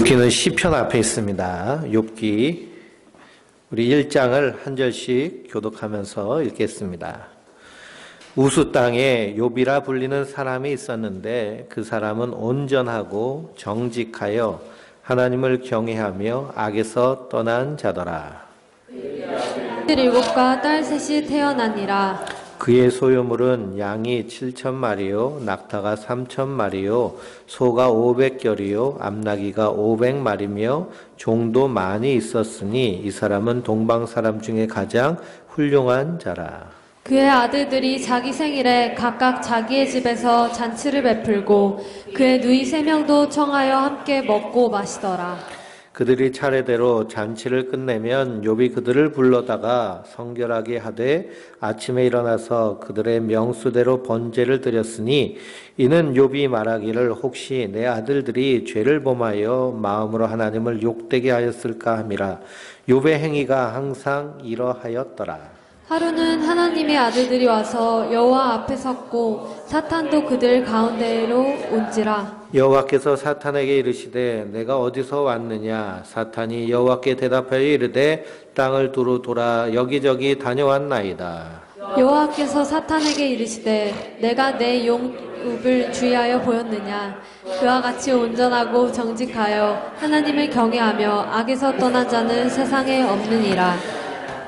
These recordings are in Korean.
욥기는 시편 앞에 있습니다. 욥기 우리 1장을 한 절씩 교독하면서 읽겠습니다. 우수 땅에 욥이라 불리는 사람이 있었는데 그 사람은 온전하고 정직하여 하나님을 경외하며 악에서 떠난 자더라. 아들 7과 딸 셋이 태어나니라. 그의 소유물은 양이 7,000마리요 낙타가 3,000마리요 소가 500결이요 암나귀가 500마리며 종도 많이 있었으니 이 사람은 동방 사람 중에 가장 훌륭한 자라. 그의 아들들이 자기 생일에 각각 자기의 집에서 잔치를 베풀고 그의 누이 3명도 청하여 함께 먹고 마시더라. 그들이 차례대로 잔치를 끝내면 욥이 그들을 불러다가 성결하게 하되 아침에 일어나서 그들의 명수대로 번제를 드렸으니 이는 욥이 말하기를 혹시 내 아들들이 죄를 범하여 마음으로 하나님을 욕되게 하였을까 함이라. 욥의 행위가 항상 이러하였더라. 하루는 하나님의 아들들이 와서 여호와 앞에 섰고 사탄도 그들 가운데로 온지라. 여호와께서 사탄에게 이르시되 내가 어디서 왔느냐. 사탄이 여호와께 대답하여 이르되 땅을 두루 돌아 여기저기 다녀왔나이다. 여호와께서 사탄에게 이르시되 내가 내 용 욥을 주의하여 보였느냐. 그와 같이 온전하고 정직하여 하나님을 경외하며 악에서 떠난 자는 세상에 없느니라.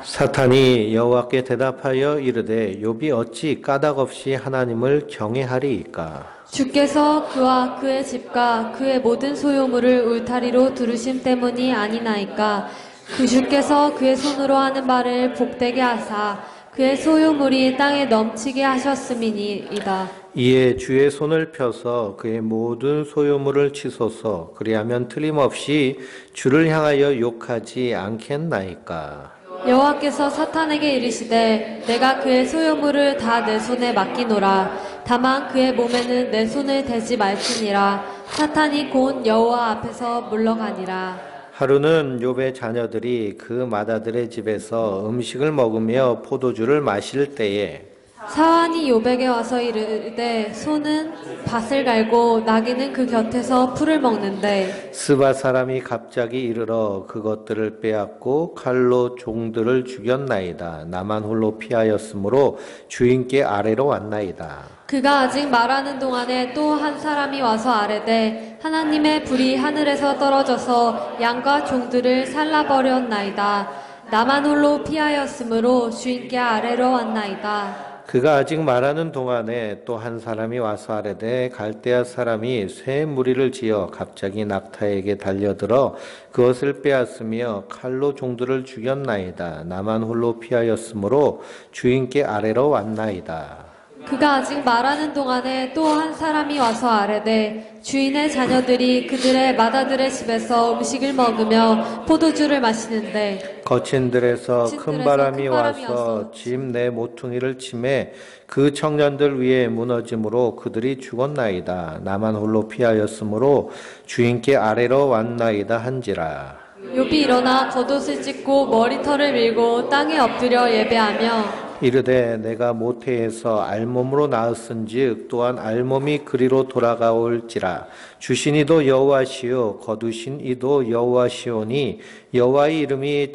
사탄이 여호와께 대답하여 이르되 욥이 어찌 까닭없이 하나님을 경외하리이까. 주께서 그와 그의 집과 그의 모든 소유물을 울타리로 두르심 때문이 아니나이까. 그 주께서 그의 손으로 하는 바를 복되게 하사 그의 소유물이 땅에 넘치게 하셨음이니이다. 이에 주의 손을 펴서 그의 모든 소유물을 치소서. 그리하면 틀림없이 주를 향하여 욕하지 않겠나이까. 여호와께서 사탄에게 이르시되 내가 그의 소유물을 다 내 손에 맡기노라. 다만 그의 몸에는 내 손을 대지 말지니라. 사탄이 곧 여호와 앞에서 물러가니라. 하루는 욥의 자녀들이 그 맏아들의 집에서 음식을 먹으며 포도주를 마실 때에 사환이 욥에게 와서 이르되 소는 밭을 갈고 나귀는 그 곁에서 풀을 먹는데 스바 사람이 갑자기 이르러 그것들을 빼앗고 칼로 종들을 죽였나이다. 나만 홀로 피하였으므로 주인께 아래로 왔나이다. 그가 아직 말하는 동안에 또 한 사람이 와서 아뢰되 하나님의 불이 하늘에서 떨어져서 양과 종들을 살라버렸나이다. 나만 홀로 피하였으므로 주인께 아래로 왔나이다. 그가 아직 말하는 동안에 또 한 사람이 와서 아뢰되 갈대아 사람이 쇠 무리를 지어 갑자기 낙타에게 달려들어 그것을 빼앗으며 칼로 종들을 죽였나이다. 나만 홀로 피하였으므로 주인께 아래로 왔나이다. 그가 아직 말하는 동안에 또 한 사람이 와서 아뢰되 주인의 자녀들이 그들의 맏아들의 집에서 음식을 먹으며 포도주를 마시는데 거친 들에서 큰 바람이 와서 집 내 모퉁이를 치매 그 청년들 위에 무너짐으로 그들이 죽었나이다. 나만 홀로 피하였으므로 주인께 아래로 왔나이다 한지라. 욥이 일어나 겉옷을 찢고 머리털을 밀고 땅에 엎드려 예배하며 이르되 내가 모태에서 알몸으로 낳았은즉 또한 알몸이 그리로 돌아가올지라. 주신 이도 여호와시요 거두신 이도 여호와시오니 여호와의 이름이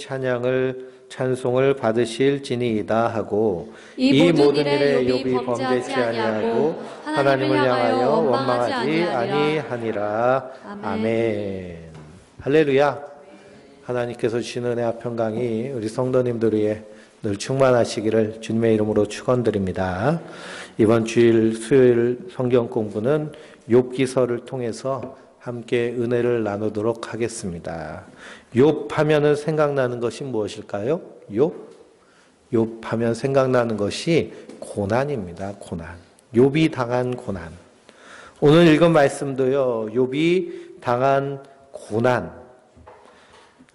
찬송을 받으실지니이다 하고 이 모든 일에 욥이 범죄치 아니하고 하나님을 향하여 원망하지 아니하니라. 아멘. 할렐루야. 하나님께서 주시는 은혜와 평강이 우리 성도님들 위해 늘 충만하시기를 주님의 이름으로 축원드립니다. 이번 주일 수요일 성경 공부는 욥기서를 통해서 함께 은혜를 나누도록 하겠습니다. 욥 하면은 생각나는 것이 무엇일까요? 욥 하면 생각나는 것이 고난입니다. 고난. 욥이 당한 고난. 오늘 읽은 말씀도요. 욥이 당한 고난.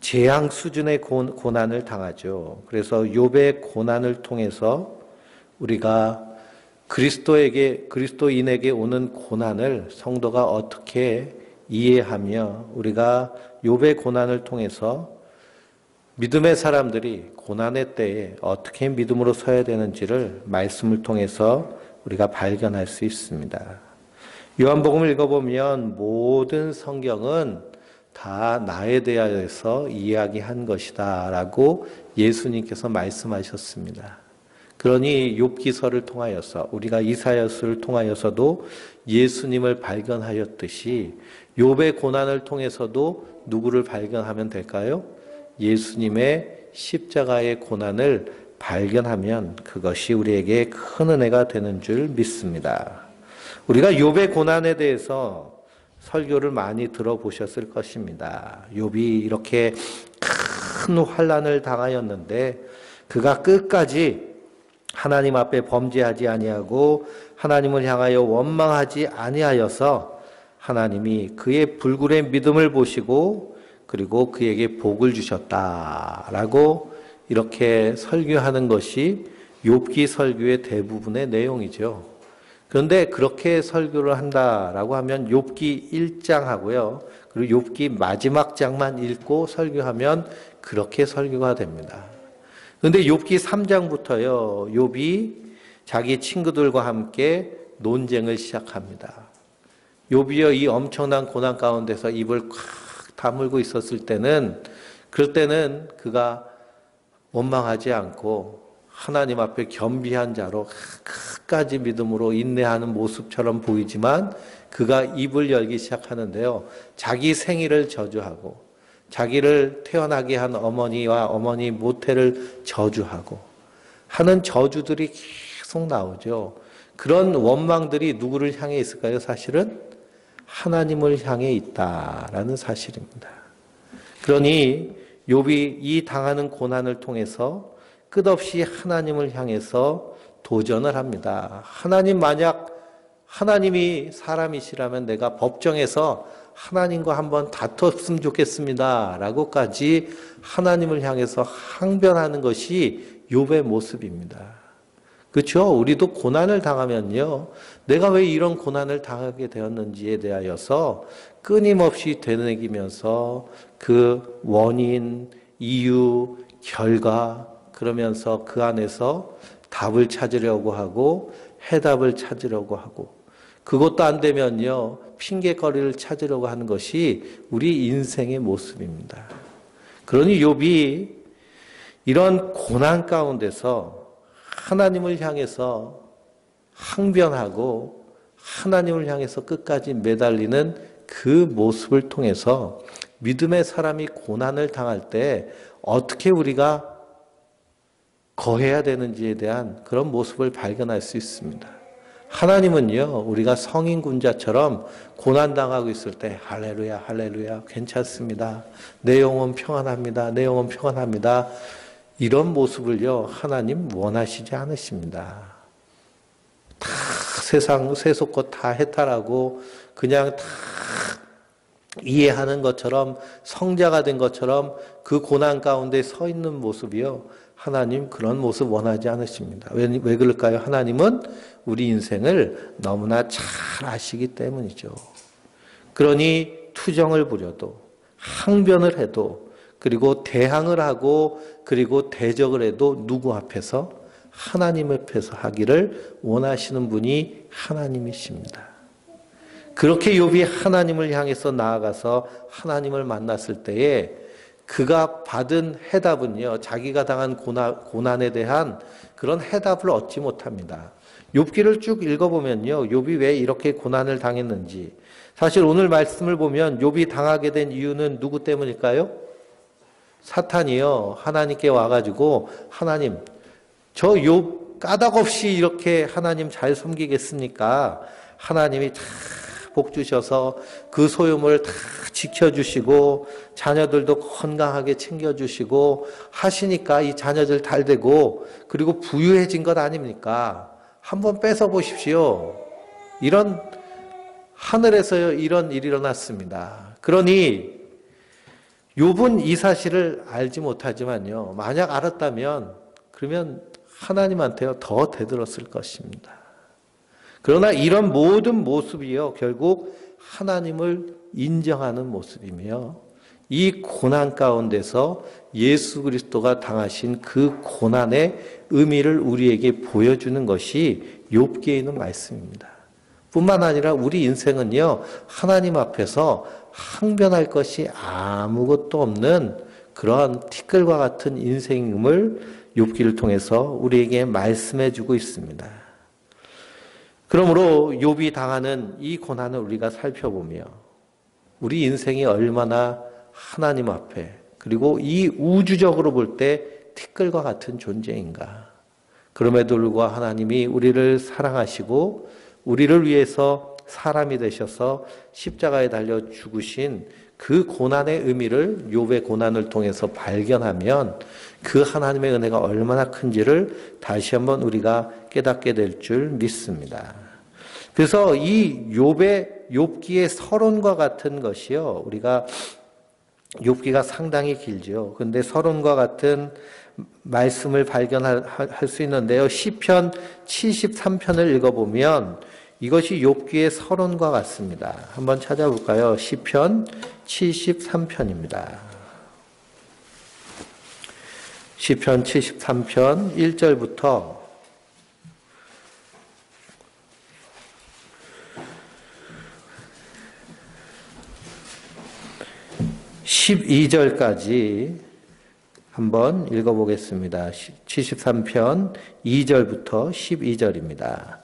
재앙 수준의 고난을 당하죠. 그래서 욥의 고난을 통해서 우리가 그리스도인에게 오는 고난을 성도가 어떻게 이해하며 우리가 욥의 고난을 통해서 믿음의 사람들이 고난의 때에 어떻게 믿음으로 서야 되는지를 말씀을 통해서 우리가 발견할 수 있습니다. 요한복음을 읽어보면 모든 성경은 다 나에 대하여서 이야기한 것이다 라고 예수님께서 말씀하셨습니다. 그러니 욥기서를 통하여서 우리가 이사야서를 통하여서도 예수님을 발견하였듯이 욥의 고난을 통해서도 누구를 발견하면 될까요? 예수님의 십자가의 고난을 발견하면 그것이 우리에게 큰 은혜가 되는 줄 믿습니다. 우리가 욥의 고난에 대해서 설교를 많이 들어보셨을 것입니다. 욥이 이렇게 큰 환난을 당하였는데 그가 끝까지 하나님 앞에 범죄하지 아니하고 하나님을 향하여 원망하지 아니하여서 하나님이 그의 불굴의 믿음을 보시고 그리고 그에게 복을 주셨다라고 이렇게 설교하는 것이 욥기 설교의 대부분의 내용이죠. 그런데 그렇게 설교를 한다라고 하면 욥기 1장하고요. 그리고 욥기 마지막 장만 읽고 설교하면 그렇게 설교가 됩니다. 그런데 욥기 3장부터요. 욥이 자기 친구들과 함께 논쟁을 시작합니다. 욥이요 이 엄청난 고난 가운데서 입을 콱 다물고 있었을 때는 그럴 때는 그가 원망하지 않고 하나님 앞에 겸비한 자로 끝까지 믿음으로 인내하는 모습처럼 보이지만 그가 입을 열기 시작하는데요. 자기 생일을 저주하고 자기를 태어나게 한 어머니와 어머니 모태를 저주하고 하는 저주들이 계속 나오죠. 그런 원망들이 누구를 향해 있을까요? 사실은 하나님을 향해 있다라는 사실입니다. 그러니 욥이 이 당하는 고난을 통해서 끝없이 하나님을 향해서 도전을 합니다. 만약 하나님이 사람이시라면 내가 법정에서 하나님과 한번 다퉜으면 좋겠습니다. 라고까지 하나님을 향해서 항변하는 것이 욥의 모습입니다. 그렇죠? 우리도 고난을 당하면요. 내가 왜 이런 고난을 당하게 되었는지에 대하여서 끊임없이 되새기면서 그 원인, 이유, 결과 그러면서 그 안에서 답을 찾으려고 하고 해답을 찾으려고 하고 그것도 안 되면요. 핑계거리를 찾으려고 하는 것이 우리 인생의 모습입니다. 그러니 욥이 이런 고난 가운데서 하나님을 향해서 항변하고 하나님을 향해서 끝까지 매달리는 그 모습을 통해서 믿음의 사람이 고난을 당할 때 어떻게 우리가 거해야 되는지에 대한 그런 모습을 발견할 수 있습니다. 하나님은요, 우리가 성인군자처럼 고난당하고 있을 때 할렐루야, 할렐루야, 괜찮습니다. 내 영혼 평안합니다. 내 영혼 평안합니다. 이런 모습을요, 하나님 원하시지 않으십니다. 다 세상 세속것 다 해탈하고 그냥 다 이해하는 것처럼 성자가 된 것처럼 그 고난 가운데 서 있는 모습이요. 하나님 그런 모습 원하지 않으십니다. 왜 그럴까요? 하나님은 우리 인생을 너무나 잘 아시기 때문이죠. 그러니 투정을 부려도 항변을 해도 그리고 대항을 하고 그리고 대적을 해도 누구 앞에서? 하나님 앞에서 하기를 원하시는 분이 하나님이십니다. 그렇게 욥이 하나님을 향해서 나아가서 하나님을 만났을 때에 그가 받은 해답은요. 자기가 당한 고난에 대한 그런 해답을 얻지 못합니다. 욥기를 쭉 읽어보면요. 욥이 왜 이렇게 고난을 당했는지 사실 오늘 말씀을 보면 욥이 당하게 된 이유는 누구 때문일까요? 사탄이요. 하나님께 와가지고 하나님 저 욥 까닭없이 이렇게 하나님 잘 섬기겠습니까? 하나님이 다 복 주셔서 그 소유물 다 지켜주시고 자녀들도 건강하게 챙겨주시고 하시니까 이 자녀들 잘 되고 그리고 부유해진 것 아닙니까? 한번 뺏어 보십시오. 이런 하늘에서 이런 일이 일어났습니다. 그러니 욥은 이 사실을 알지 못하지만요. 만약 알았다면 그러면 하나님한테 더 대들었을 것입니다. 그러나 이런 모든 모습이요. 결국 하나님을 인정하는 모습이며 이 고난 가운데서 예수 그리스도가 당하신 그 고난의 의미를 우리에게 보여주는 것이 욥기에 있는 말씀입니다. 뿐만 아니라 우리 인생은요, 하나님 앞에서 항변할 것이 아무것도 없는 그런 티끌과 같은 인생임을 욥기를 통해서 우리에게 말씀해 주고 있습니다. 그러므로 욥이 당하는 이 고난을 우리가 살펴보며 우리 인생이 얼마나 하나님 앞에 그리고 이 우주적으로 볼 때 티끌과 같은 존재인가. 그럼에도 불구하고 하나님이 우리를 사랑하시고 우리를 위해서 사람이 되셔서 십자가에 달려 죽으신 그 고난의 의미를 욥의 고난을 통해서 발견하면 그 하나님의 은혜가 얼마나 큰지를 다시 한번 우리가 깨닫게 될 줄 믿습니다. 그래서 이 욥기의 서론과 같은 것이요, 우리가 욥기가 상당히 길죠. 그런데 서론과 같은 말씀을 발견할 수 있는데요. 시편 73편을 읽어보면 이것이 욥기의 서론과 같습니다. 한번 찾아볼까요? 시편 73편입니다. 시편 73편 1절부터 12절까지 한번 읽어보겠습니다. 73편 2절부터 12절입니다.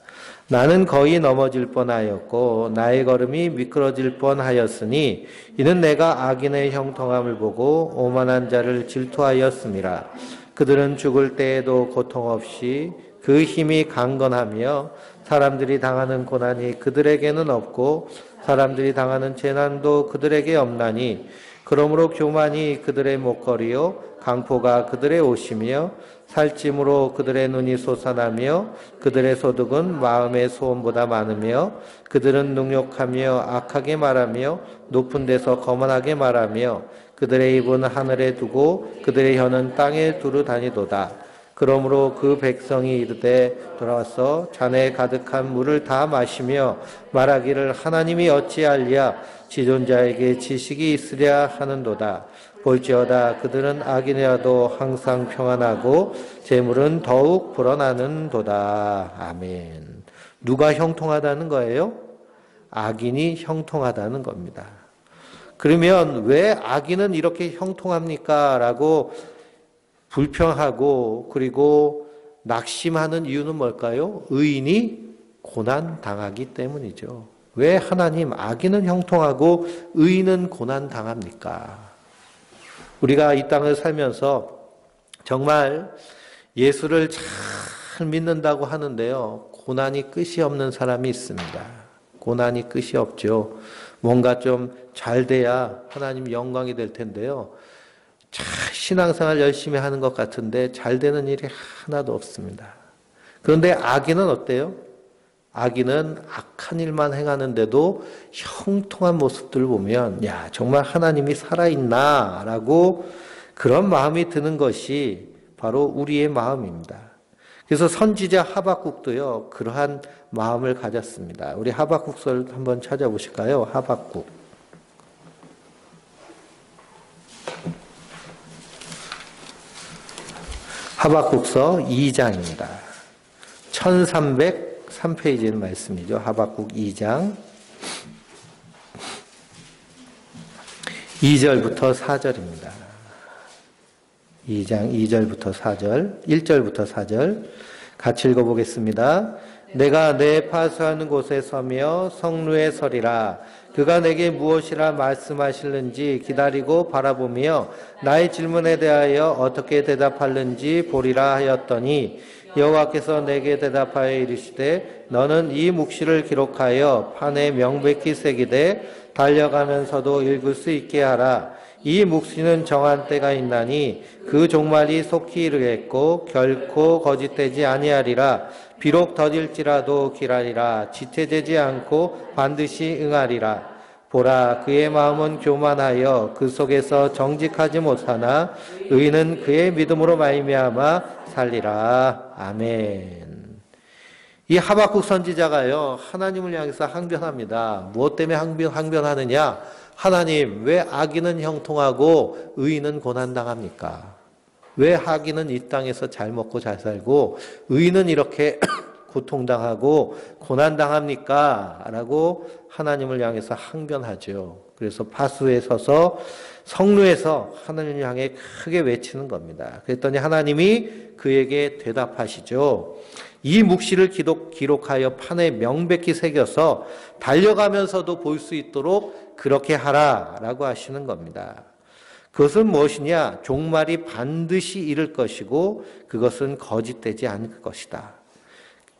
나는 거의 넘어질 뻔하였고 나의 걸음이 미끄러질 뻔하였으니 이는 내가 악인의 형통함을 보고 오만한 자를 질투하였음이라. 그들은 죽을 때에도 고통 없이 그 힘이 강건하며 사람들이 당하는 고난이 그들에게는 없고 사람들이 당하는 재난도 그들에게 없나니 그러므로 교만이 그들의 목걸이요 강포가 그들의 옷이며 살찜으로 그들의 눈이 솟아나며 그들의 소득은 마음의 소원보다 많으며 그들은 능욕하며 악하게 말하며 높은 데서 거만하게 말하며 그들의 입은 하늘에 두고 그들의 혀는 땅에 두루 다니도다. 그러므로 그 백성이 이르되 돌아와서 잔에 가득한 물을 다 마시며 말하기를 하나님이 어찌하랴 지존자에게 지식이 있으랴 하는도다. 볼지어다 그들은 악인이라도 항상 평안하고 재물은 더욱 불어나는도다. 아멘. 누가 형통하다는 거예요? 악인이 형통하다는 겁니다. 그러면 왜 악인은 이렇게 형통합니까? 라고 불평하고 그리고 낙심하는 이유는 뭘까요? 의인이 고난 당하기 때문이죠. 왜 하나님 악인은 형통하고 의인은 고난 당합니까? 우리가 이 땅을 살면서 정말 예수를 잘 믿는다고 하는데요. 고난이 끝이 없는 사람이 있습니다. 고난이 끝이 없죠. 뭔가 좀 잘 돼야 하나님 영광이 될 텐데요. 신앙생활 열심히 하는 것 같은데 잘 되는 일이 하나도 없습니다. 그런데 악인은 어때요? 악인은 악한 일만 행하는데도 형통한 모습들을 보면 야 정말 하나님이 살아있나 라고 그런 마음이 드는 것이 바로 우리의 마음입니다. 그래서 선지자 하박국도요 그러한 마음을 가졌습니다. 우리 하박국서를 한번 찾아보실까요? 하박국 하박국서 2장입니다. 1303페이지의 말씀이죠. 하박국 2장 2절부터 4절입니다. 2장 2절부터 4절, 1절부터 4절 같이 읽어보겠습니다. 내가 내 파수하는 곳에 서며 성루에 서리라. 그가 내게 무엇이라 말씀하실는지 기다리고 바라보며 나의 질문에 대하여 어떻게 대답할는지 보리라 하였더니 여호와께서 내게 대답하여 이르시되 너는 이 묵시를 기록하여 판에 명백히 새기되 달려가면서도 읽을 수 있게 하라. 이 묵시는 정한 때가 있나니 그 종말이 속히 이르겠고 결코 거짓되지 아니하리라. 비록 더딜지라도 기라리라. 지체되지 않고 반드시 응하리라. 보라 그의 마음은 교만하여 그 속에서 정직하지 못하나 의인은 그의 믿음으로 말미암아 살리라. 아멘. 이 하박국 선지자가요 하나님을 향해서 항변합니다. 무엇 때문에 항변하느냐? 하나님 왜 악인은 형통하고 의인은 고난당합니까? 왜 악인은 이 땅에서 잘 먹고 잘 살고 의인은 이렇게 고통당하고 고난당합니까? 라고 하나님을 향해서 항변하죠. 그래서 파수에 서서 성루에서 하나님을 향해 크게 외치는 겁니다. 그랬더니 하나님이 그에게 대답하시죠. 이 묵시를 기록하여 판에 명백히 새겨서 달려가면서도 볼 수 있도록 그렇게 하라라고 하시는 겁니다. 그것은 무엇이냐? 종말이 반드시 이를 것이고 그것은 거짓되지 않을 것이다.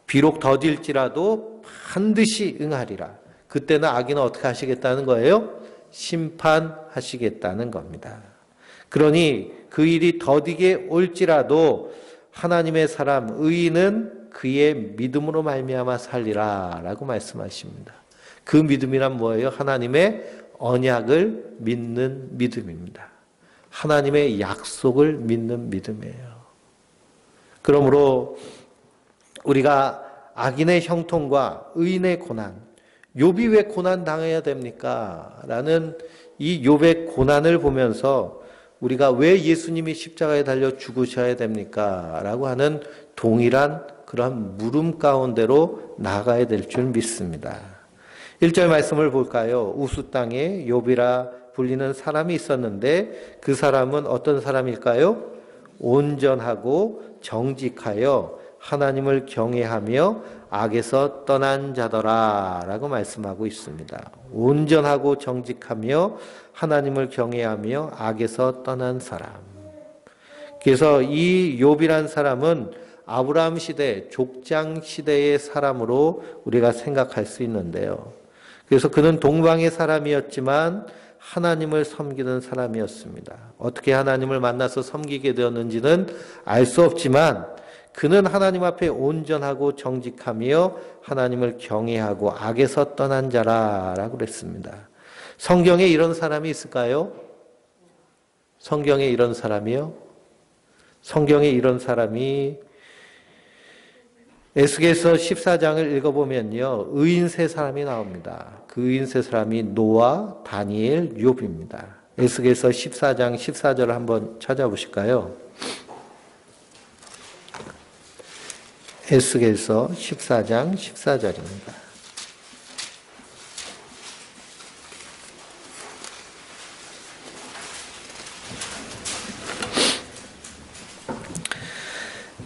비록 더딜지라도 반드시 응하리라. 그때는 악인은 어떻게 하시겠다는 거예요? 심판하시겠다는 겁니다. 그러니 그 일이 더디게 올지라도 하나님의 사람 의인은 그의 믿음으로 말미암아 살리라 라고 말씀하십니다. 그 믿음이란 뭐예요? 하나님의 언약을 믿는 믿음입니다. 하나님의 약속을 믿는 믿음이에요. 그러므로 우리가 악인의 형통과 의인의 고난, 욥이 왜 고난 당해야 됩니까? 라는 이 욥의 고난을 보면서 우리가 왜 예수님이 십자가에 달려 죽으셔야 됩니까? 라고 하는 동일한 그런 물음 가운데로 나가야 될 줄 믿습니다. 1절 말씀을 볼까요? 우수 땅에 욥이라 불리는 사람이 있었는데 그 사람은 어떤 사람일까요? 온전하고 정직하여 하나님을 경외하며 악에서 떠난 자더라 라고 말씀하고 있습니다. 온전하고 정직하며 하나님을 경외하며 악에서 떠난 사람. 그래서 이 욥이란 사람은 아브라함 시대, 족장 시대의 사람으로 우리가 생각할 수 있는데요. 그래서 그는 동방의 사람이었지만 하나님을 섬기는 사람이었습니다. 어떻게 하나님을 만나서 섬기게 되었는지는 알 수 없지만 그는 하나님 앞에 온전하고 정직하며 하나님을 경외하고 악에서 떠난 자라라고 그랬습니다. 성경에 이런 사람이 있을까요? 성경에 이런 사람이요? 성경에 이런 사람이 에스겔서 14장을 읽어보면요. 의인 세 사람이 나옵니다. 그 의인 세 사람이 노아, 다니엘, 욥입니다. 에스겔서 14장 14절을 한번 찾아보실까요? 에스겔서 14장 14절입니다.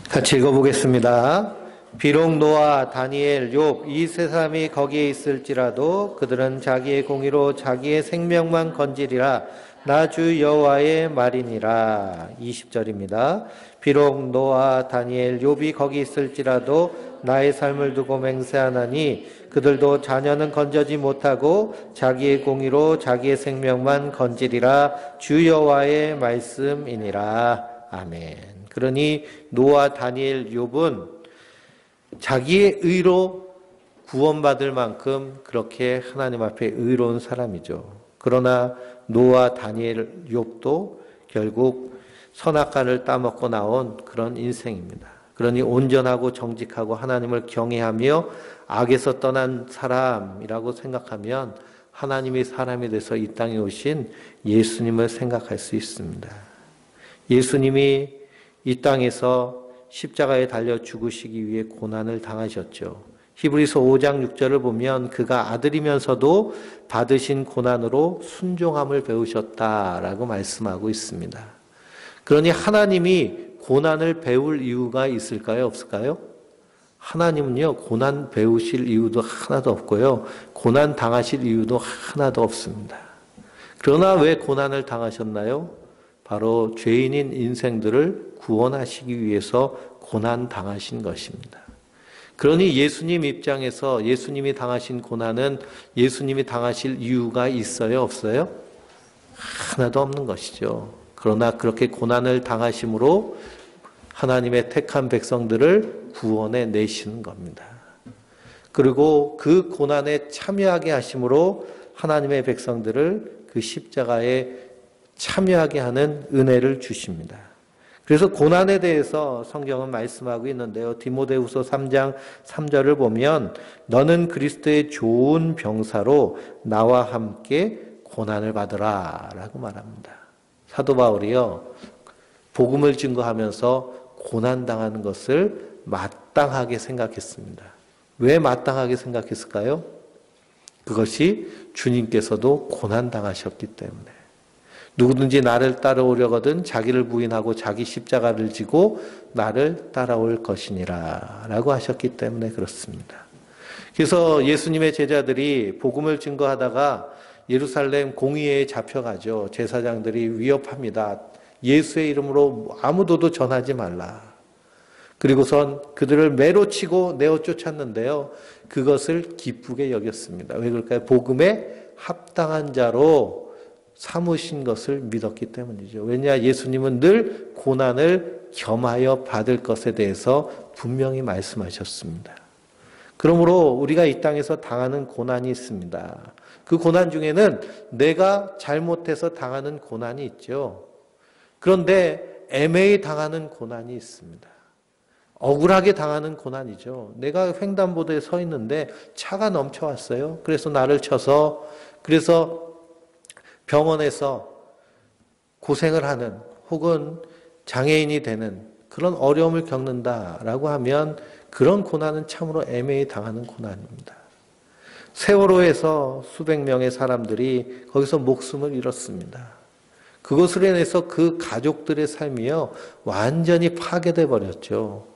같이 읽어보겠습니다. 비록 노아, 다니엘, 욥 이 세 사람이 거기에 있을지라도 그들은 자기의 공의로 자기의 생명만 건지리라. 나 주 여호와의 말이니라. 20절입니다. 비록 노아, 다니엘, 욥이 거기 있을지라도 나의 삶을 두고 맹세하나니 그들도 자녀는 건져지 못하고 자기의 공의로 자기의 생명만 건지리라. 주 여호와의 말씀이니라. 아멘. 그러니 노아, 다니엘, 욥은 자기의 의로 구원받을 만큼 그렇게 하나님 앞에 의로운 사람이죠. 그러나 노아, 다니엘, 욥도 결국 선악과를 따먹고 나온 그런 인생입니다. 그러니 온전하고 정직하고 하나님을 경외하며 악에서 떠난 사람이라고 생각하면 하나님이 사람이 돼서 이 땅에 오신 예수님을 생각할 수 있습니다. 예수님이 이 땅에서 십자가에 달려 죽으시기 위해 고난을 당하셨죠. 히브리서 5장 6절을 보면 그가 아들이면서도 받으신 고난으로 순종함을 배우셨다라고 말씀하고 있습니다. 그러니 하나님이 고난을 배울 이유가 있을까요? 없을까요? 하나님은요, 고난 배우실 이유도 하나도 없고요. 고난 당하실 이유도 하나도 없습니다. 그러나 왜 고난을 당하셨나요? 바로 죄인인 인생들을 구원하시기 위해서 고난 당하신 것입니다. 그러니 예수님 입장에서 예수님이 당하신 고난은 예수님이 당하실 이유가 있어요? 없어요? 하나도 없는 것이죠. 그러나 그렇게 고난을 당하심으로 하나님의 택한 백성들을 구원해 내시는 겁니다. 그리고 그 고난에 참여하게 하심으로 하나님의 백성들을 그 십자가에 참여하게 하는 은혜를 주십니다. 그래서 고난에 대해서 성경은 말씀하고 있는데요. 디모데후서 3장 3절을 보면 너는 그리스도의 좋은 병사로 나와 함께 고난을 받으라 라고 말합니다. 사도 바울이요, 복음을 증거하면서 고난당하는 것을 마땅하게 생각했습니다. 왜 마땅하게 생각했을까요? 그것이 주님께서도 고난당하셨기 때문에. 누구든지 나를 따라오려거든 자기를 부인하고 자기 십자가를 지고 나를 따라올 것이니라 라고 하셨기 때문에 그렇습니다. 그래서 예수님의 제자들이 복음을 증거하다가 예루살렘 공의회에 잡혀가죠. 제사장들이 위협합니다. 예수의 이름으로 아무도도 전하지 말라. 그리고선 그들을 매로 치고 내어 쫓았는데요. 그것을 기쁘게 여겼습니다. 왜 그럴까요? 복음에 합당한 자로 삼으신 것을 믿었기 때문이죠. 왜냐? 예수님은 늘 고난을 겸하여 받을 것에 대해서 분명히 말씀하셨습니다. 그러므로 우리가 이 땅에서 당하는 고난이 있습니다. 그 고난 중에는 내가 잘못해서 당하는 고난이 있죠. 그런데 애매히 당하는 고난이 있습니다. 억울하게 당하는 고난이죠. 내가 횡단보도에 서 있는데 차가 넘쳐왔어요. 그래서 나를 쳐서, 그래서 병원에서 고생을 하는 혹은 장애인이 되는 그런 어려움을 겪는다라고 하면 그런 고난은 참으로 애매히 당하는 고난입니다. 세월호에서 수백 명의 사람들이 거기서 목숨을 잃었습니다. 그것으로 인해서 그 가족들의 삶이요 완전히 파괴돼 버렸죠.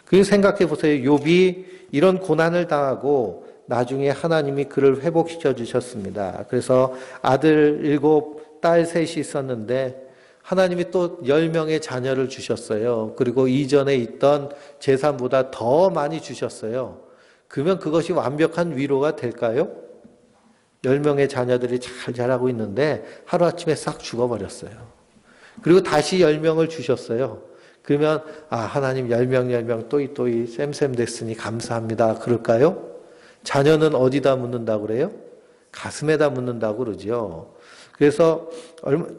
그리고 생각해 보세요. 욥이 이런 고난을 당하고 나중에 하나님이 그를 회복시켜 주셨습니다. 그래서 아들 7, 딸 3이 있었는데 하나님이 또 10명의 자녀를 주셨어요. 그리고 이전에 있던 재산보다 더 많이 주셨어요. 그러면 그것이 완벽한 위로가 될까요? 10명의 자녀들이 잘 자라고 있는데 하루아침에 싹 죽어버렸어요. 그리고 다시 10명을 주셨어요. 그러면 하나님 10명 또이 쌤 됐으니 감사합니다. 그럴까요? 자녀는 어디다 묻는다고 그래요? 가슴에다 묻는다고 그러죠. 그래서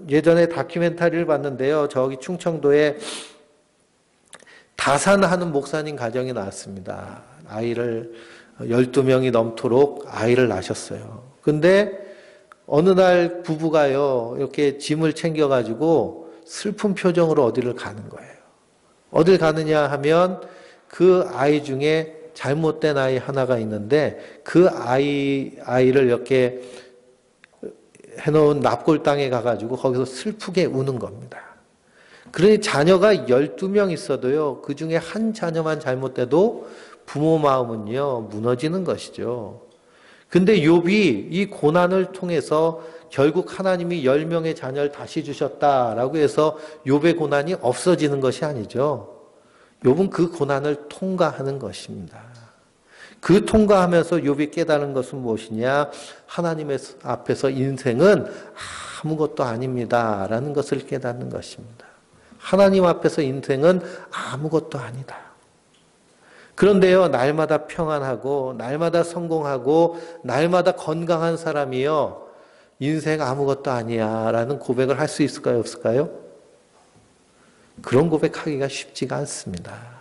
예전에 다큐멘터리를 봤는데요. 저기 충청도에 다산하는 목사님 가정이 나왔습니다. 아이를 12명이 넘도록 아이를 낳으셨어요. 근데 어느 날 부부가요. 이렇게 짐을 챙겨가지고 슬픈 표정으로 어디를 가는 거예요. 어딜 가느냐 하면 그 아이 중에 잘못된 아이 하나가 있는데 그 아이를 이렇게 해놓은 납골 땅에 가가지고 거기서 슬프게 우는 겁니다. 그러니 자녀가 12명 있어도요, 그 중에 한 자녀만 잘못돼도 부모 마음은요, 무너지는 것이죠. 근데 욥이 이 고난을 통해서 결국 하나님이 10명의 자녀를 다시 주셨다라고 해서 욥의 고난이 없어지는 것이 아니죠. 욥은 그 고난을 통과하는 것입니다. 그 통과하면서 욥이 깨달은 것은 무엇이냐? 하나님의 앞에서 인생은 아무것도 아닙니다라는 것을 깨닫는 것입니다. 하나님 앞에서 인생은 아무것도 아니다. 그런데요, 날마다 평안하고 날마다 성공하고 날마다 건강한 사람이요, 인생 아무것도 아니야 라는 고백을 할 수 있을까요? 없을까요? 그런 고백하기가 쉽지가 않습니다.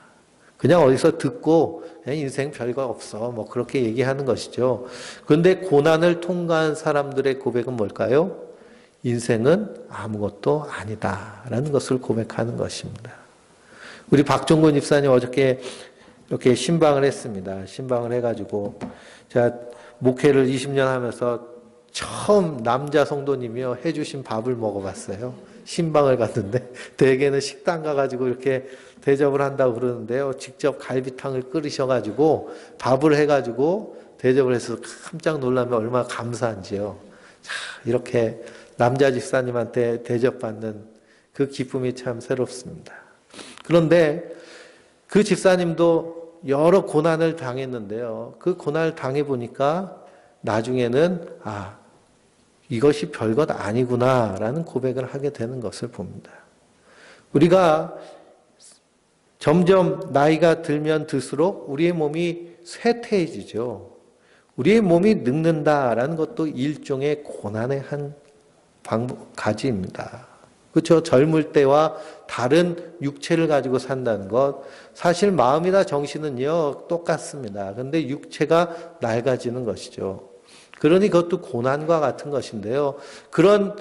그냥 어디서 듣고 그냥 인생 별거 없어 뭐 그렇게 얘기하는 것이죠. 그런데 고난을 통과한 사람들의 고백은 뭘까요? 인생은 아무것도 아니다 라는 것을 고백하는 것입니다. 우리 박종근 집사님 어저께 이렇게 신방을 했습니다. 신방을 해가지고 제가 목회를 20년 하면서 처음 남자 성도님이요 해주신 밥을 먹어봤어요. 신방을 갔는데 대개는 식당 가가지고 이렇게 대접을 한다고 그러는데요. 직접 갈비탕을 끓이셔가지고 밥을 해가지고 대접을 해서 깜짝 놀라면 얼마나 감사한지요. 자, 이렇게 남자 집사님한테 대접받는 그 기쁨이 참 새롭습니다. 그런데 그 집사님도 여러 고난을 당했는데요. 그 고난을 당해보니까 나중에는 이것이 별것 아니구나라는 고백을 하게 되는 것을 봅니다. 우리가 점점 나이가 들면 들수록 우리의 몸이 쇠퇴해지죠. 우리의 몸이 늙는다라는 것도 일종의 고난의 한 가지입니다. 그렇죠? 젊을 때와 다른 육체를 가지고 산다는 것, 사실 마음이나 정신은요 똑같습니다. 그런데 육체가 낡아지는 것이죠. 그러니 그것도 고난과 같은 것인데요. 그런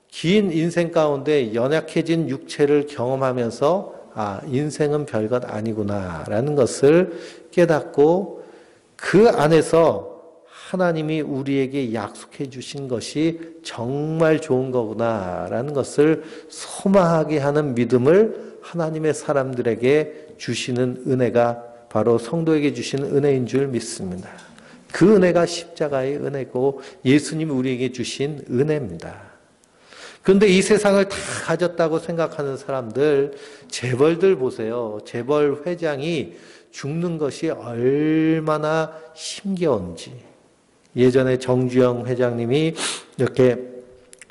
긴 인생 가운데 연약해진 육체를 경험하면서 인생은 별것 아니구나라는 것을 깨닫고 그 안에서 하나님이 우리에게 약속해 주신 것이 정말 좋은 거구나라는 것을 소망하게 하는 믿음을 하나님의 사람들에게 주시는 은혜가 바로 성도에게 주시는 은혜인 줄 믿습니다. 그 은혜가 십자가의 은혜고 예수님이 우리에게 주신 은혜입니다. 그런데 이 세상을 다 가졌다고 생각하는 사람들, 재벌들 보세요. 재벌 회장이 죽는 것이 얼마나 힘겨운지. 예전에 정주영 회장님이 이렇게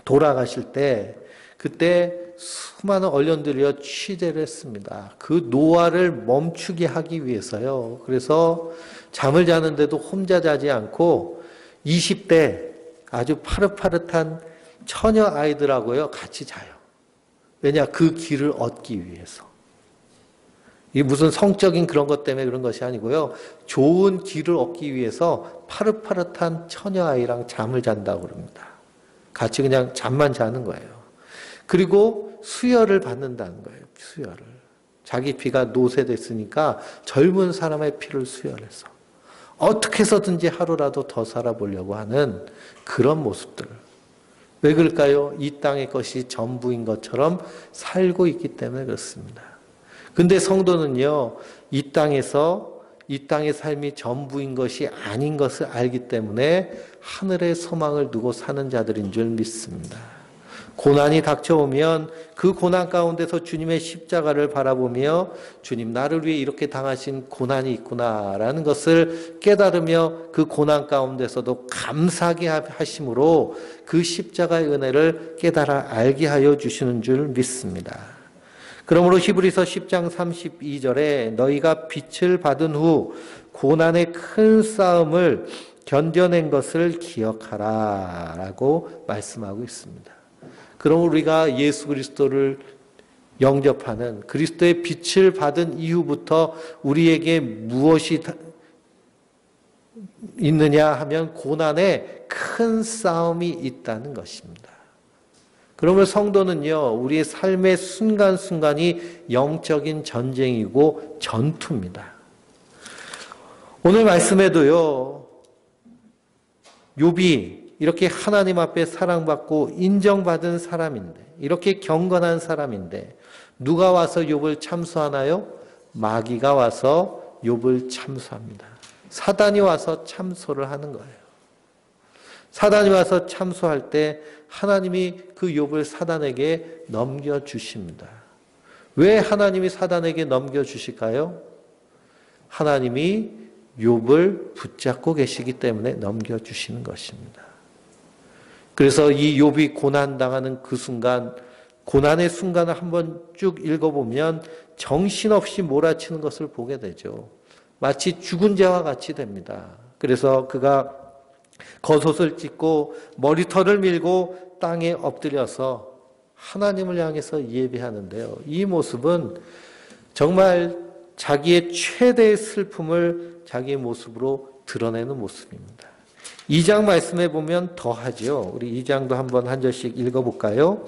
돌아가실 때 그때 수많은 언론들이 취재를 했습니다. 그 노화를 멈추게 하기 위해서요. 그래서 잠을 자는데도 혼자 자지 않고 20대 아주 파릇파릇한 처녀 아이들하고요 같이 자요. 왜냐? 그 길을 얻기 위해서. 이게 무슨 성적인 그런 것 때문에 그런 것이 아니고요. 좋은 길을 얻기 위해서 파릇파릇한 처녀 아이랑 잠을 잔다고 그럽니다. 같이 그냥 잠만 자는 거예요. 그리고 수혈을 받는다는 거예요. 수혈을. 자기 피가 노쇠됐으니까 젊은 사람의 피를 수혈해서 어떻게 해서든지 하루라도 더 살아보려고 하는 그런 모습들. 왜 그럴까요? 이 땅의 것이 전부인 것처럼 살고 있기 때문에 그렇습니다. 근데 성도는요, 이 땅의 삶이 전부인 것이 아닌 것을 알기 때문에 하늘의 소망을 두고 사는 자들인 줄 믿습니다. 고난이 닥쳐오면 그 고난 가운데서 주님의 십자가를 바라보며 주님 나를 위해 이렇게 당하신 고난이 있구나라는 것을 깨달으며 그 고난 가운데서도 감사하게 하심으로 그 십자가의 은혜를 깨달아 알게 하여 주시는 줄 믿습니다. 그러므로 히브리서 10장 32절에 너희가 빛을 받은 후 고난의 큰 싸움을 견뎌낸 것을 기억하라 라고 말씀하고 있습니다. 그럼 우리가 예수 그리스도를 영접하는 그리스도의 빛을 받은 이후부터 우리에게 무엇이 있느냐 하면 고난의 큰 싸움이 있다는 것입니다. 그러면 성도는요, 우리의 삶의 순간순간이 영적인 전쟁이고 전투입니다. 오늘 말씀에도요, 욥이 이렇게 하나님 앞에 사랑받고 인정받은 사람인데, 이렇게 경건한 사람인데 누가 와서 욥을 참수하나요? 마귀가 와서 욥을 참수합니다. 사단이 와서 참소를 하는 거예요. 사단이 와서 참소할 때 하나님이 그 욥을 사단에게 넘겨주십니다. 왜 하나님이 사단에게 넘겨주실까요? 하나님이 욥을 붙잡고 계시기 때문에 넘겨주시는 것입니다. 그래서 이 욥이 고난당하는 그 순간, 고난의 순간을 한번 쭉 읽어보면 정신없이 몰아치는 것을 보게 되죠. 마치 죽은 자와 같이 됩니다. 그래서 그가 겉옷을 찢고 머리털을 밀고 땅에 엎드려서 하나님을 향해서 예배하는데요. 이 모습은 정말 자기의 최대의 슬픔을 자기의 모습으로 드러내는 모습입니다. 2장 말씀해 보면 더하죠. 우리 2장도 한번 한 절씩 읽어볼까요?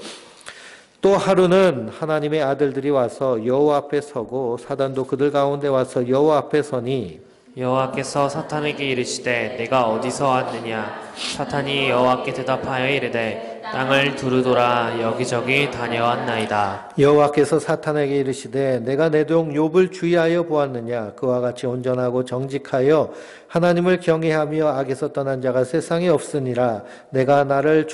또 하루는 하나님의 아들들이 와서 여호와 앞에 서고 사단도 그들 가운데 와서 여호와 앞에 서니 여호와께서 사탄에게 이르시되 내가 어디서 왔느냐 사탄이 여호와께 대답하여 이르되 땅을 두루돌아 여기저기 다녀왔나이다. 여호와께서 사탄에게 이르시되 내가 내 종 욥을 주의하여 보았느냐 그와 같이 온전하고 정직하여 하나님을 경외하며 악에서 떠난 자가 세상에 없으니라. 내가 나를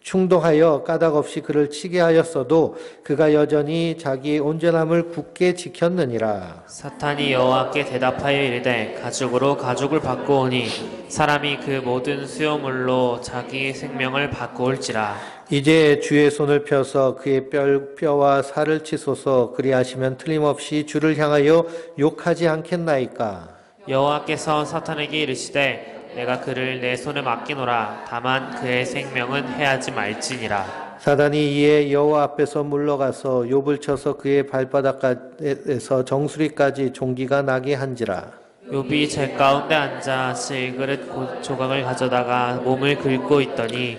충동하여 까닭 없이 그를 치게 하였어도 그가 여전히 자기의 온전함을 굳게 지켰느니라. 사탄이 여호와께 대답하여 이르되 가죽으로 가죽을 바꾸오니 사람이 그 모든 수요물로 자기 생명을 바꾸올지라. 이제 주의 손을 펴서 그의 뼈와 살을 치소서. 그리하시면 틀림없이 주를 향하여 욕하지 않겠나이까. 여호와께서 사탄에게 이르시되 내가 그를 내 손에 맡기노라. 다만 그의 생명은 해하지 말지니라. 사단이 이에 여호와 앞에서 물러가서 욥을 쳐서 그의 발바닥에서 정수리까지 종기가 나게 한지라. 욥이 제 가운데 앉아 질그릇 조각을 가져다가 몸을 긁고 있더니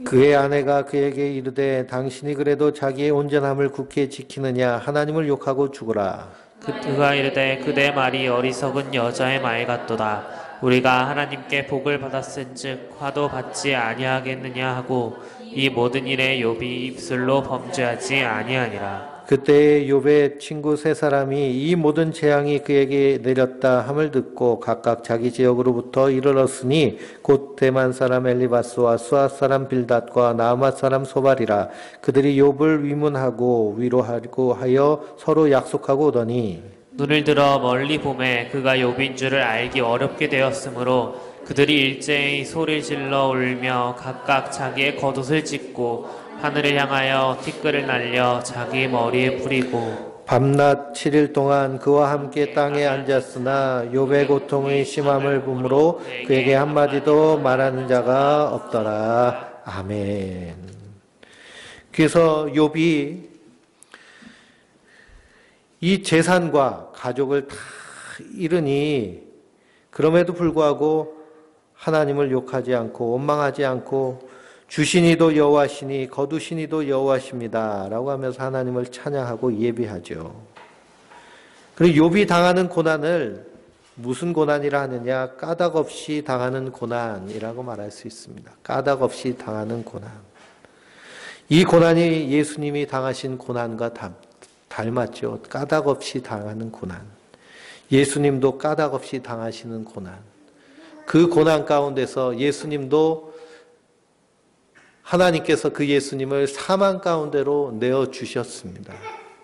그의 아내가 그에게 이르되 당신이 그래도 자기의 온전함을 굳게 지키느냐 하나님을 욕하고 죽어라. 그가 이르되 그대 말이 어리석은 여자의 말 같도다. 우리가 하나님께 복을 받았은즉 화도 받지 아니하겠느냐 하고 이 모든 일에 욥이 입술로 범죄하지 아니하니라. 그때 욥의 친구 세 사람이 이 모든 재앙이 그에게 내렸다 함을 듣고 각각 자기 지역으로부터 이르렀으니 곧 대만 사람 엘리바스와 수아 사람 빌닷과 나아맛 사람 소발이라. 그들이 욥을 위문하고 위로하고 하여 서로 약속하고 오더니 눈을 들어 멀리 보매 그가 욥인 줄을 알기 어렵게 되었으므로 그들이 일제히 소리를 질러 울며 각각 자기의 겉옷을 찢고 하늘을 향하여 티끌을 날려 자기 머리에 뿌리고 밤낮 7일 동안 그와 함께 땅에 앉았으나 욥의 고통의 심함을 보므로 그에게 한마디도 말하는 자가 없더라. 아멘. 그래서 욥이 이 재산과 가족을 다 잃으니 그럼에도 불구하고 하나님을 욕하지 않고 원망하지 않고 주시니도 여호와시니 거두시니도 여호와십니다 라고 하면서 하나님을 찬양하고 예배하죠. 그리고 욥이 당하는 고난을 무슨 고난이라 하느냐? 까닭 없이 당하는 고난이라고 말할 수 있습니다. 까닭 없이 당하는 고난. 이 고난이 예수님이 당하신 고난과 닮았죠. 까닭 없이 당하는 고난. 예수님도 까닭 없이 당하시는 고난. 그 고난 가운데서 예수님도 하나님께서 그 예수님을 사망 가운데로 내어주셨습니다.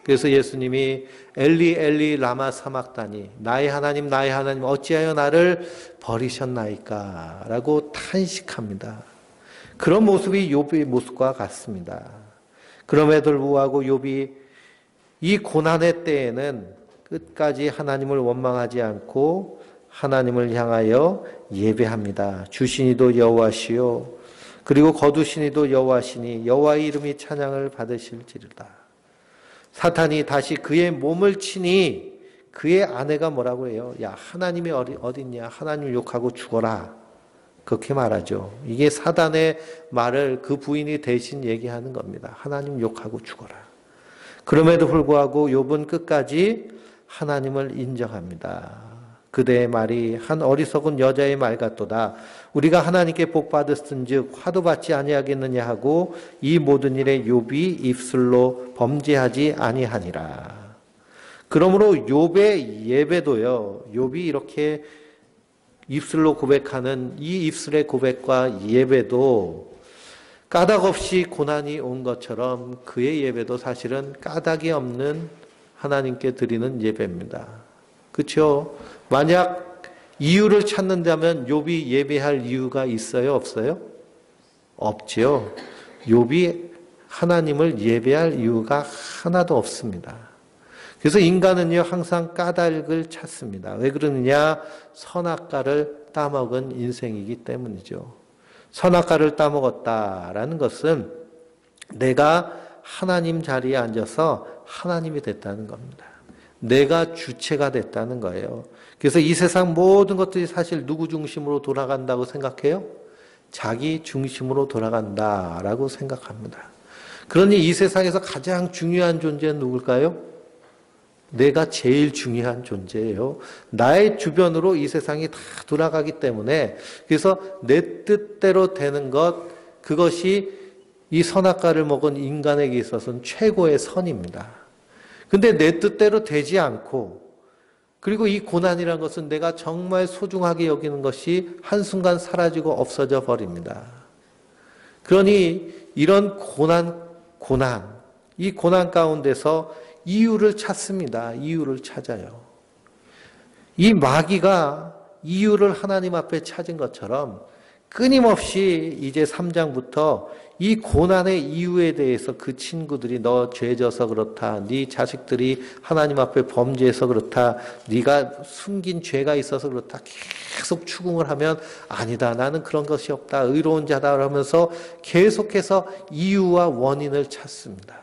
그래서 예수님이 엘리 엘리 라마 사막다니 나의 하나님 어찌하여 나를 버리셨나이까 라고 탄식합니다. 그런 모습이 욥의 모습과 같습니다. 그럼에도 불구하고 욥이 이 고난의 때에는 끝까지 하나님을 원망하지 않고 하나님을 향하여 예배합니다. 주시니도 여호와시요 그리고 거두시니도 여호와시니 여호와의 이름이 찬양을 받으실지로다. 사탄이 다시 그의 몸을 치니 그의 아내가 뭐라고 해요? 야, 하나님이 어딨냐? 하나님을 욕하고 죽어라. 그렇게 말하죠. 이게 사단의 말을 그 부인이 대신 얘기하는 겁니다. 하나님 욕하고 죽어라. 그럼에도 불구하고 욥은 끝까지 하나님을 인정합니다. 그대의 말이 한 어리석은 여자의 말 같도다. 우리가 하나님께 복 받았은즉 화도 받지 아니하겠느냐 하고 이 모든 일에 욥이 입술로 범죄하지 아니하니라. 그러므로 욥의 예배도요. 욥이 이렇게 입술로 고백하는 이 입술의 고백과 예배도 까닭 없이 고난이 온 것처럼 그의 예배도 사실은 까닭이 없는 하나님께 드리는 예배입니다. 그렇죠? 만약 이유를 찾는다면 욥이 예배할 이유가 있어요? 없어요? 없죠. 욥이 하나님을 예배할 이유가 하나도 없습니다. 그래서 인간은요 항상 까닭을 찾습니다. 왜 그러느냐? 선악과를 따먹은 인생이기 때문이죠. 선악과를 따먹었다라는 것은 내가 하나님 자리에 앉아서 하나님이 됐다는 겁니다. 내가 주체가 됐다는 거예요. 그래서 이 세상 모든 것들이 사실 누구 중심으로 돌아간다고 생각해요? 자기 중심으로 돌아간다라고 생각합니다. 그러니 이 세상에서 가장 중요한 존재는 누굴까요? 내가 제일 중요한 존재예요. 나의 주변으로 이 세상이 다 돌아가기 때문에 그래서 내 뜻대로 되는 것, 그것이 이 선악과를 먹은 인간에게 있어서는 최고의 선입니다. 근데 내 뜻대로 되지 않고 그리고 이 고난이라는 것은 내가 정말 소중하게 여기는 것이 한순간 사라지고 없어져 버립니다. 그러니 이런 이 고난 가운데서 이유를 찾습니다. 이유를 찾아요. 이 마귀가 이유를 하나님 앞에 찾은 것처럼 끊임없이 이제 3장부터 이 고난의 이유에 대해서 그 친구들이 너 죄져서 그렇다. 네 자식들이 하나님 앞에 범죄해서 그렇다. 네가 숨긴 죄가 있어서 그렇다. 계속 추궁을 하면 아니다. 나는 그런 것이 없다. 의로운 자다. 하면서 계속해서 이유와 원인을 찾습니다.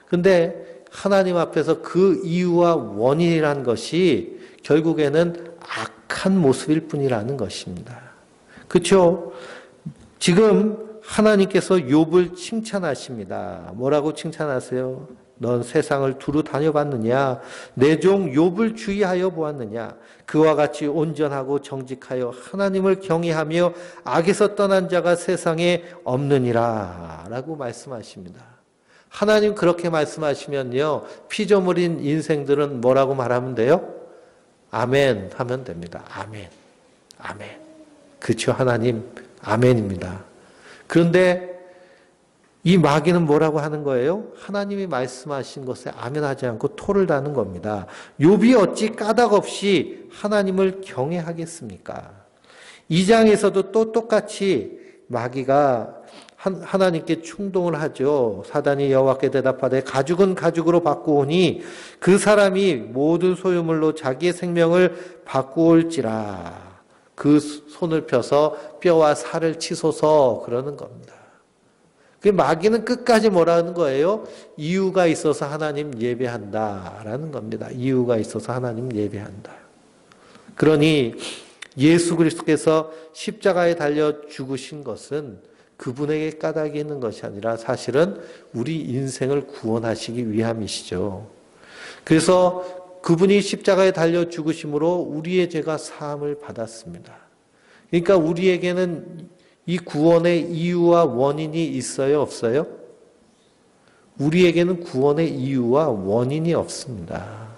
근데 하나님 앞에서 그 이유와 원인이란 것이 결국에는 악한 모습일 뿐이라는 것입니다. 그렇죠? 지금 하나님께서 욥을 칭찬하십니다. 뭐라고 칭찬하세요? 넌 세상을 두루 다녀봤느냐? 내 종 욥을 주의하여 보았느냐? 그와 같이 온전하고 정직하여 하나님을 경외하며 악에서 떠난 자가 세상에 없느니라 라고 말씀하십니다. 하나님 그렇게 말씀하시면요, 피조물인 인생들은 뭐라고 말하면 돼요? 아멘 하면 됩니다. 아멘. 아멘. 그렇죠, 하나님. 아멘입니다. 그런데 이 마귀는 뭐라고 하는 거예요? 하나님이 말씀하신 것에 아멘하지 않고 토를 다는 겁니다. 욥이 어찌 까닭 없이 하나님을 경외하겠습니까? 2장에서도 또 똑같이 마귀가 하나님께 충동을 하죠. 사단이 여호와께 대답하되 가죽은 가죽으로 바꾸오니 그 사람이 모든 소유물로 자기의 생명을 바꾸올지라. 그 손을 펴서 뼈와 살을 치소서 그러는 겁니다. 그 마귀는 끝까지 뭐라는 거예요? 이유가 있어서 하나님 예배한다라는 겁니다. 이유가 있어서 하나님 예배한다. 그러니 예수 그리스도께서 십자가에 달려 죽으신 것은 그분에게 까닭이 있는 것이 아니라 사실은 우리 인생을 구원하시기 위함이시죠. 그래서 그분이 십자가에 달려 죽으심으로 우리의 죄가 사함을 받았습니다. 그러니까 우리에게는 이 구원의 이유와 원인이 있어요, 없어요? 우리에게는 구원의 이유와 원인이 없습니다.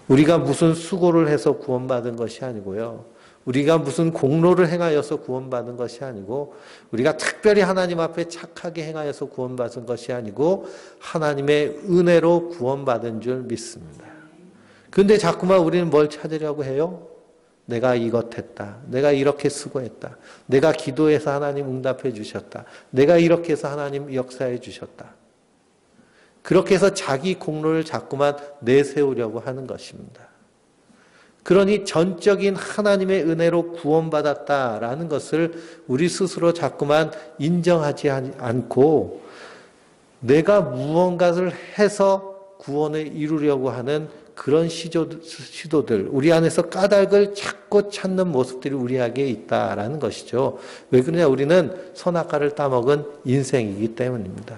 우리가 무슨 수고를 해서 구원받은 것이 아니고요. 우리가 무슨 공로를 행하여서 구원받은 것이 아니고, 우리가 특별히 하나님 앞에 착하게 행하여서 구원받은 것이 아니고 하나님의 은혜로 구원받은 줄 믿습니다. 그런데 자꾸만 우리는 뭘 찾으려고 해요? 내가 이것 했다. 내가 이렇게 수고했다. 내가 기도해서 하나님 응답해 주셨다. 내가 이렇게 해서 하나님 역사해 주셨다. 그렇게 해서 자기 공로를 자꾸만 내세우려고 하는 것입니다. 그러니 전적인 하나님의 은혜로 구원받았다라는 것을 우리 스스로 자꾸만 인정하지 않고 내가 무언가를 해서 구원을 이루려고 하는 그런 시도들, 우리 안에서 까닭을 자꾸 찾는 모습들이 우리에게 있다라는 것이죠. 왜 그러냐? 우리는 선악과를 따먹은 인생이기 때문입니다.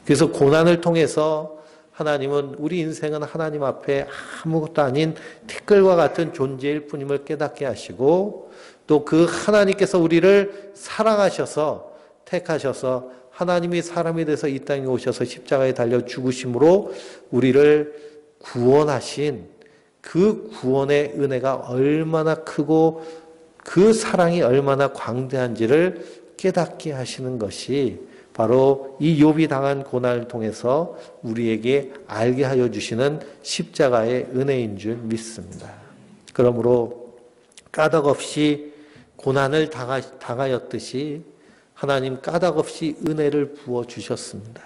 그래서 고난을 통해서 하나님은 우리 인생은 하나님 앞에 아무것도 아닌 티끌과 같은 존재일 뿐임을 깨닫게 하시고, 또 그 하나님께서 우리를 사랑하셔서 택하셔서 하나님이 사람이 돼서 이 땅에 오셔서 십자가에 달려 죽으심으로 우리를 구원하신 그 구원의 은혜가 얼마나 크고 그 사랑이 얼마나 광대한지를 깨닫게 하시는 것이 바로 이 욥이 당한 고난을 통해서 우리에게 알게 하여 주시는 십자가의 은혜인 줄 믿습니다. 그러므로 까닭 없이 고난을 당하였듯이 하나님 까닭 없이 은혜를 부어주셨습니다.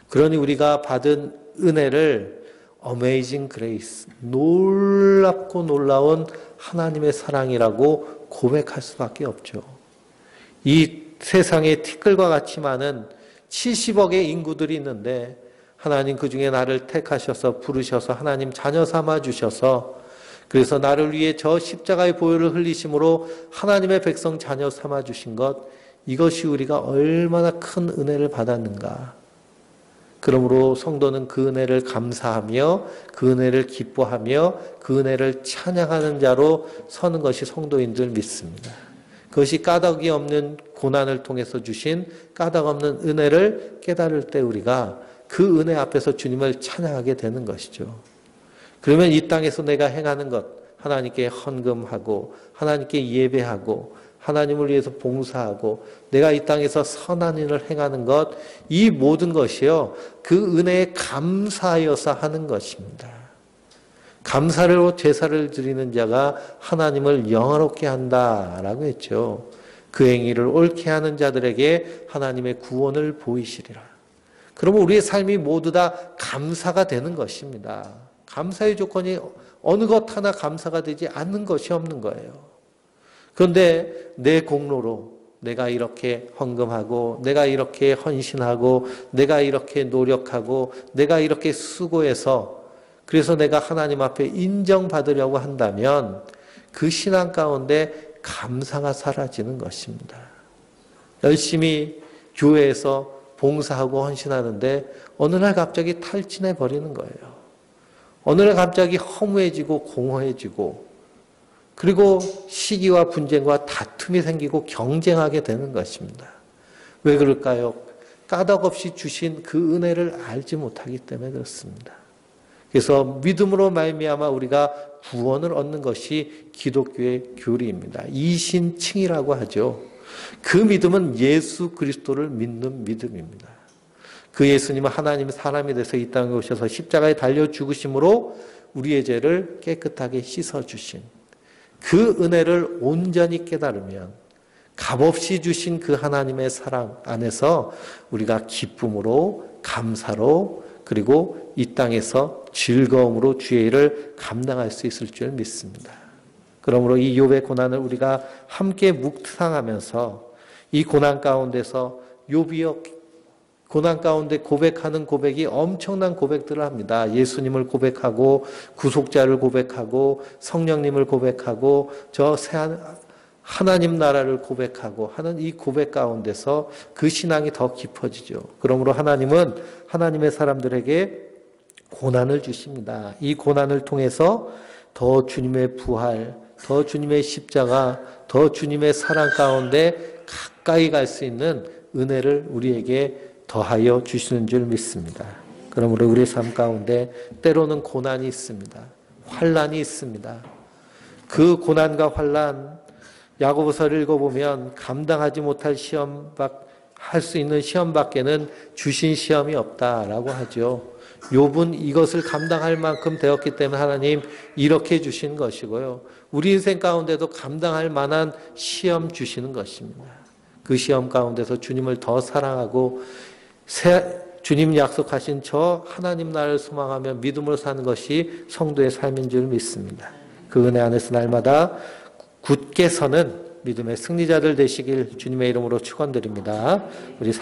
그러니 우리가 받은 은혜를 Amazing Grace, 놀랍고 놀라운 하나님의 사랑이라고 고백할 수밖에 없죠. 이 세상에 티끌과 같이 많은 70억의 인구들이 있는데 하나님 그 중에 나를 택하셔서 부르셔서 하나님 자녀 삼아 주셔서, 그래서 나를 위해 저 십자가의 보혈을 흘리심으로 하나님의 백성 자녀 삼아 주신 것, 이것이 우리가 얼마나 큰 은혜를 받았는가. 그러므로 성도는 그 은혜를 감사하며 그 은혜를 기뻐하며 그 은혜를 찬양하는 자로 서는 것이 성도인 줄 믿습니다. 그것이 까닭이 없는 고난을 통해서 주신 까닭 없는 은혜를 깨달을 때 우리가 그 은혜 앞에서 주님을 찬양하게 되는 것이죠. 그러면 이 땅에서 내가 행하는 것, 하나님께 헌금하고 하나님께 예배하고 하나님을 위해서 봉사하고 내가 이 땅에서 선한 일을 행하는 것, 이 모든 것이요 그 은혜에 감사하여서 하는 것입니다. 감사로 제사를 드리는 자가 하나님을 영화롭게 한다라고 했죠. 그 행위를 옳게 하는 자들에게 하나님의 구원을 보이시리라. 그러면 우리의 삶이 모두 다 감사가 되는 것입니다. 감사의 조건이 어느 것 하나 감사가 되지 않는 것이 없는 거예요. 그런데 내 공로로 내가 이렇게 헌금하고 내가 이렇게 헌신하고 내가 이렇게 노력하고 내가 이렇게 수고해서 그래서 내가 하나님 앞에 인정받으려고 한다면 그 신앙 가운데 감사가 사라지는 것입니다. 열심히 교회에서 봉사하고 헌신하는데 어느 날 갑자기 탈진해 버리는 거예요. 어느 날 갑자기 허무해지고 공허해지고 그리고 시기와 분쟁과 다툼이 생기고 경쟁하게 되는 것입니다. 왜 그럴까요? 까닭없이 주신 그 은혜를 알지 못하기 때문에 그렇습니다. 그래서 믿음으로 말미암아 우리가 구원을 얻는 것이 기독교의 교리입니다. 이신칭이라고 하죠. 그 믿음은 예수 그리스도를 믿는 믿음입니다. 그 예수님은 하나님 사람이 돼서 이 땅에 오셔서 십자가에 달려 죽으심으로 우리의 죄를 깨끗하게 씻어주신 그 은혜를 온전히 깨달으면 값없이 주신 그 하나님의 사랑 안에서 우리가 기쁨으로 감사로 그리고 이 땅에서 즐거움으로 주의 일을 감당할 수 있을 줄 믿습니다. 그러므로 이 욥의 고난을 우리가 함께 묵상하면서 이 고난 가운데서 욥이 고난 가운데 고백하는 고백이 엄청난 고백들을 합니다. 예수님을 고백하고 구속자를 고백하고 성령님을 고백하고 저 하나님 나라를 고백하고 하는 이 고백 가운데서 그 신앙이 더 깊어지죠. 그러므로 하나님은 하나님의 사람들에게 고난을 주십니다. 이 고난을 통해서 더 주님의 부활, 더 주님의 십자가, 더 주님의 사랑 가운데 가까이 갈 수 있는 은혜를 우리에게 더하여 주시는 줄 믿습니다. 그러므로 우리의 삶 가운데 때로는 고난이 있습니다. 환난이 있습니다. 그 고난과 환난, 야고보서를 읽어보면 감당하지 못할 할 수 있는 시험밖에는 주신 시험이 없다라고 하죠. 욥은 이것을 감당할 만큼 되었기 때문에 하나님 이렇게 주신 것이고요. 우리 인생 가운데도 감당할 만한 시험 주시는 것입니다. 그 시험 가운데서 주님을 더 사랑하고 주님 약속하신 저 하나님 나라를 소망하며 믿음으로 사는 것이 성도의 삶인 줄 믿습니다. 그 은혜 안에서 날마다 굳게 서는 믿음의 승리자들 되시길 주님의 이름으로 축원드립니다. 우리